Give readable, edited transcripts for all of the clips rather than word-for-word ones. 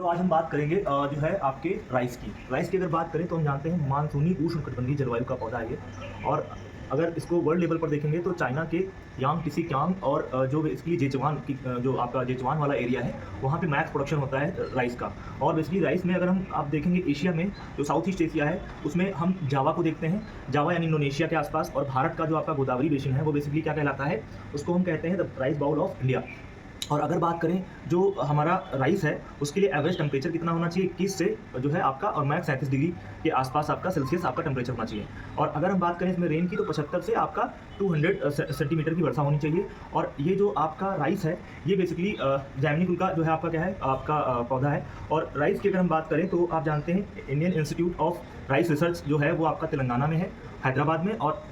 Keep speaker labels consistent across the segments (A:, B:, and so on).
A: तो आज हम बात करेंगे जो है आपके राइस की अगर बात करें तो हम जानते हैं मानसूनी उष्णकटिबंधीय जलवायु का पौधा है ये। और अगर इसको वर्ल्ड लेवल पर देखेंगे तो चाइना के यांग और जो बेसिकली जेचुआन की जो आपका जेचुआन वाला एरिया है वहाँ पे मैक्स प्रोडक्शन होता है राइस का। और बेसिकली राइस में अगर हम आप देखेंगे एशिया में जो साउथ ईस्ट एशिया है उसमें हम जावा को देखते हैं। जावा यानी इंडोनेशिया के आसपास, और भारत का जो आपका गोदावरी बेसिन है वो बेसिकली क्या कहलाता है, उसको हम कहते हैं the rice bowl of India. और अगर बात करें जो हमारा राइस है उसके लिए एवरेज टेम्परेचर कितना होना चाहिए, 21 से जो है आपका और मैक्स 37 डिग्री के आसपास आपका सेल्सियस आपका टेम्परेचर होना चाहिए। और अगर हम बात करें इसमें रेन की तो 75 से आपका 200 सेंटीमीटर की वर्षा होनी चाहिए। और ये जो आपका राइस है ये बेसिकली जैमनी कुल का जो है आपका क्या है आपका पौधा है। और राइस की अगर हम बात करें तो आप जानते हैं Indian institute of rice research जो है वो आपका तेलंगाना में है, हैदराबाद में, और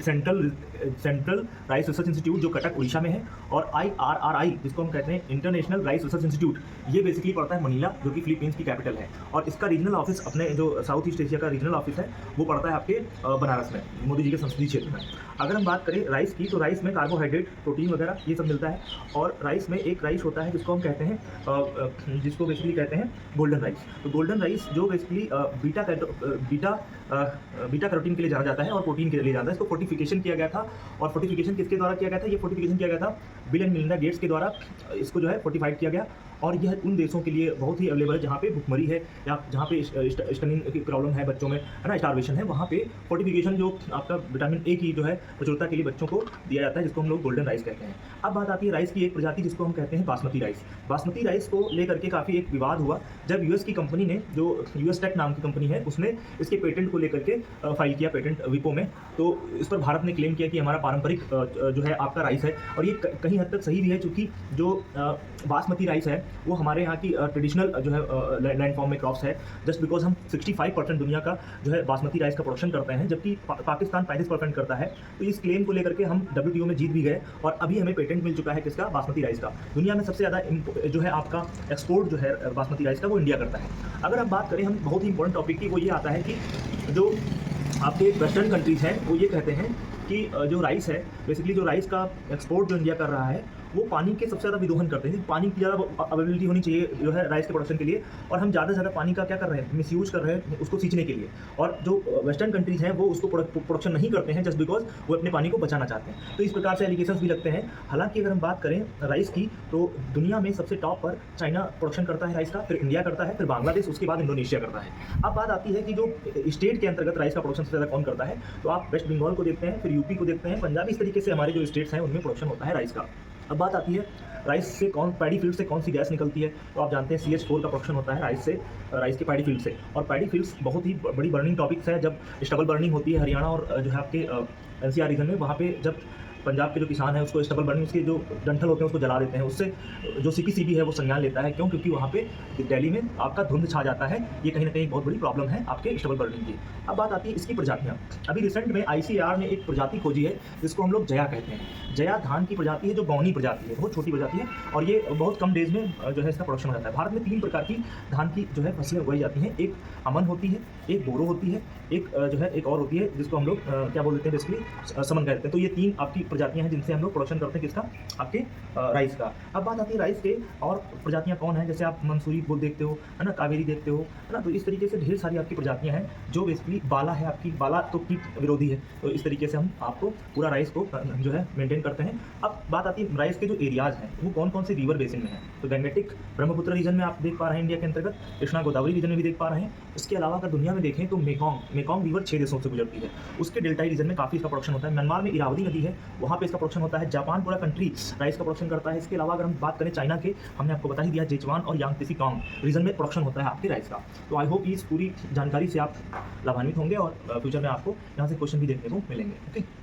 A: सेंट्रल राइस रिसर्च इंस्टीट्यूट जो कटक उड़ीसा में है, और IRRI जिसको हम कहते हैं इंटरनेशनल राइस रिसर्च इंस्टीट्यूट, ये बेसिकली पड़ता है मनीला जो कि फिलीपींस की कैपिटल है। और इसका रीजनल ऑफिस अपने जो साउथ ईस्ट एशिया का रीजनल ऑफिस है वो पड़ता है आपके बनारस में, मोदी जी के संसदीय क्षेत्र में। अगर हम बात करें राइस की तो राइस में कार्बोहाइड्रेट, प्रोटीन वगैरह ये सब मिलता है। और राइस में एक राइस होता है जिसको हम कहते हैं जिसको बेसिकली कहते हैं गोल्डन राइस। तो गोल्डन राइस जो बेसिकली बीटा कैरोटीन के लिए जाना जाता है और प्रोटीन के लिए जाता है। इसको फोर्टिफिकेशन किया गया था। और फोर्टिफिकेशन किसके द्वारा किया गया था, ये फोर्टिफिकेशन किया गया था बिल एंड मिलिंडा गेट्स के द्वारा इसको जो है फोर्टिफाइड किया गया। और यह उन देशों के लिए बहुत ही अवेलेबल है जहाँ पे भुखमरी है या जहाँ पे स्टनिंग की प्रॉब्लम है बच्चों में, है ना, स्टारवेशन है, वहाँ पे फोर्टिफिकेशन जो आपका विटामिन ए की जो है प्रचुरता के लिए बच्चों को दिया जाता है, जिसको हम लोग गोल्डन राइस कहते हैं। अब बात आती है राइस की एक प्रजाति जिसको हम कहते हैं बासमती राइस। बासमती राइस को लेकर के काफ़ी एक विवाद हुआ जब यूएस की कंपनी ने, जो यूएस टेक नाम की कंपनी है, उसने इसके पेटेंट को लेकर के फाइल किया पेटेंट विपो में। तो इस पर भारत ने क्लेम किया कि हमारा पारंपरिक जो है आपका राइस है। और ये कहीं हद तक सही भी है, क्योंकि जो बासमती राइस है वो हमारे यहाँ की ट्रेडिशनल जो है लैंडफॉर्म में क्रॉप्स है। जस्ट बिकॉज हम 65% दुनिया का जो है बासमती राइस का प्रोडक्शन करते हैं, जबकि पाकिस्तान 35% करता है। तो इस क्लेम को लेकर के हम WTO में जीत भी गए और अभी हमें पेटेंट मिल चुका है किसका, बासमती राइस का। दुनिया में सबसे ज़्यादा जो है आपका एक्सपोर्ट जो है बासमती राइस का वो इंडिया करता है। अगर हम बात करें हम बहुत ही इंपॉर्टेंट टॉपिक की, वो ये आता है कि जो आपके वेस्टर्न कंट्रीज़ हैं वो ये कहते हैं कि जो राइस है बेसिकली जो राइस का एक्सपोर्ट जो इंडिया कर रहा है वो पानी के सबसे ज़्यादा विदोहन करते हैं। पानी की ज़्यादा अवेलेबिलिटी होनी चाहिए जो है राइस के प्रोडक्शन के लिए, और हम ज़्यादा से ज़्यादा पानी का क्या कर रहे हैं, मिसयूज कर रहे हैं उसको सींचने के लिए। और जो वेस्टर्न कंट्रीज़ हैं वो उसको प्रोडक्शन नहीं करते हैं जस्ट बिकॉज वो अपने पानी को बचाना चाहते हैं। तो इस प्रकार से एलिगेशंस भी लगते हैं। हालांकि अगर हम बात करें राइस की तो दुनिया में सबसे टॉप पर चाइना प्रोडक्शन करता है राइस का, फिर इंडिया करता है, फिर बांग्लादेश, उसके बाद इंडोनेशिया करता है। अब बात आती है कि जो स्टेट के अंतर्गत राइस का प्रोडक्शन सबसे ज़्यादा कौन करता है, तो आप वेस्ट बंगाल को देखते हैं, फिर यूपी को देखते हैं, पंजाब, इस तरीके से हमारे जो स्टेट्स हैं उनमें प्रोडक्शन होता है राइस का। अब बात आती है राइस से पैडी फील्ड से कौन सी गैस निकलती है, तो आप जानते हैं CH4 का प्रोडक्शन होता है राइस के पैडी फील्ड से। और पैडी फील्ड्स बहुत ही बड़ी बर्निंग टॉपिक्स है। जब स्टबल बर्निंग होती है हरियाणा और जो है आपके NCR रीजन में, वहाँ पे जब पंजाब के जो किसान है उसको स्टबल बर्निंग, उसके जो डंठल होते हैं उसको जला देते हैं, उससे जो CPCB है वो संज्ञान लेता है। क्यों? क्योंकि वहाँ पे दिल्ली में आपका धुंध छा जाता है। ये कहीं ना कहीं बहुत बड़ी प्रॉब्लम है आपके स्टबल बर्निंग की। अब बात आती है इसकी प्रजातियाँ। अभी रिसेंट में ICAR ने एक प्रजाति खोजी है जिसको हम लोग जया कहते हैं। जया धान की प्रजाति है जो गौनी प्रजाति है, बहुत छोटी प्रजाति है, और ये बहुत कम डेज में जो है इसका प्रोडक्शन हो जाता है। भारत में 3 प्रकार की धान की जो है फसलें उगाई जाती हैं। एक अमन होती है, एक बोरो होती है, एक जो है एक और होती है जिसको हम लोग क्या बोल देते हैं बेसिकली समन कहते हैं। तो ये 3 आपकी प्रजातियां हैं जिनसे हम लोग प्रोडक्शन करते हैं किसका, आपके राइस का। अब बात आती है राइस के और प्रजातियां कौन है, जैसे आप मंसूरी बोल देखते हो, है ना, कावेरी देखते हो, है ना। तो इस तरीके से ढेर सारी आपकी प्रजातियां हैं जो बेसिकली बाला है आपकी, बाला तो कीट विरोधी है। तो इस तरीके से हम आपको पूरा राइस को जो है मेंटेन करते हैं। अब बात आती है राइस के जो एरियाज हैं वो कौन कौन से रिवर बेसिन में है, तो गंगेटिक ब्रह्मपुत्र रीजन में आप देख पा रहे हैं इंडिया के अंतर्गत, कृष्णा गोदावरी रीजन में भी देख पा रहे हैं। इसके अलावा अगर दुनिया में देखें तो मेकॉन्ग रिवर 6 देशों से गुजरती है, उसके डेल्टाई रीजन में काफ़ी इसका प्रोडक्शन होता है। म्यांमार में इरावदी नदी है, वहाँ पे इसका प्रोडक्शन होता है। जापान पूरा कंट्री राइस का प्रोडक्शन करता है। इसके अलावा अगर हम बात करें चाइना के, हमने आपको बता ही दिया, जेचुआन और यांगत्से रीजन में प्रोडक्शन होता है आपके राइस का। तो आई होप इस पूरी जानकारी से आप लाभान्वित होंगे और फ्यूचर में आपको यहाँ से क्वेश्चन भी देखने को मिलेंगे। ओके।